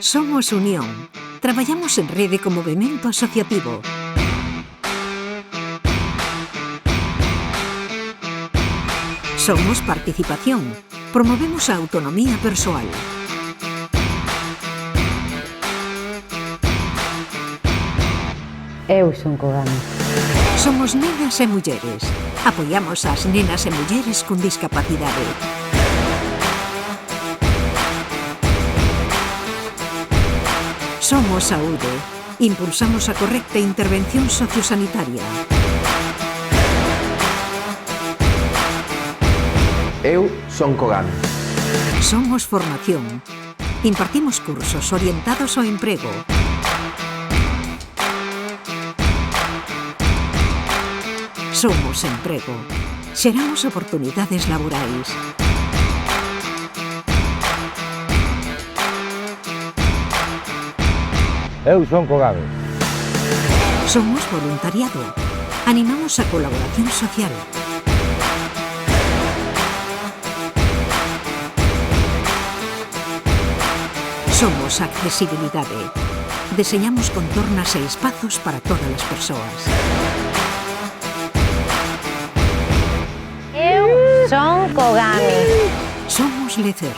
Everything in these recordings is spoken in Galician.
Somos Unión. Traballamos en rede co movemento asociativo. Somos participación. Promovemos a autonomía persoal. Eu son Kogami. Somos nenas e mulleres. Apoiamos ás nenas e mulleres con discapacidade. Somos Saúde. Impulsamos a correcta intervención sociosanitaria. Eu son Kogami. Somos Formación. Impartimos cursos orientados ao emprego. Somos Emprego. Xeramos oportunidades laborais. Eu son Kogami. Somos voluntariado. Animamos a colaboración social. Somos accesibilidade. Deseñamos contornas e espazos para todas as persoas. Eu son Kogami. Somos Lecer.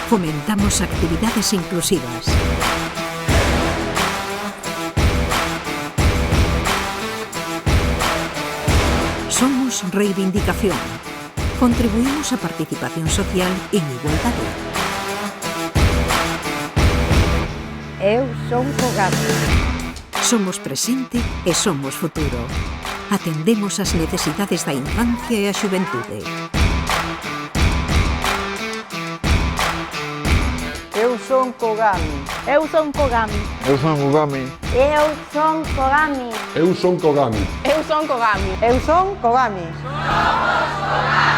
Fomentamos actividades inclusivas. Somos Reivindicación. Contribuímos á participación social en igualdade. Eu son Kogami. Somos presente e somos futuro. Atendemos as necesidades da infancia e a xuventude. Eu son Kogami. Eu son Kogami. Eu son Kogami. Eu son Kogami. Eu son Kogami. Eu son Kogami. Eu son Kogami. Somos Kogami.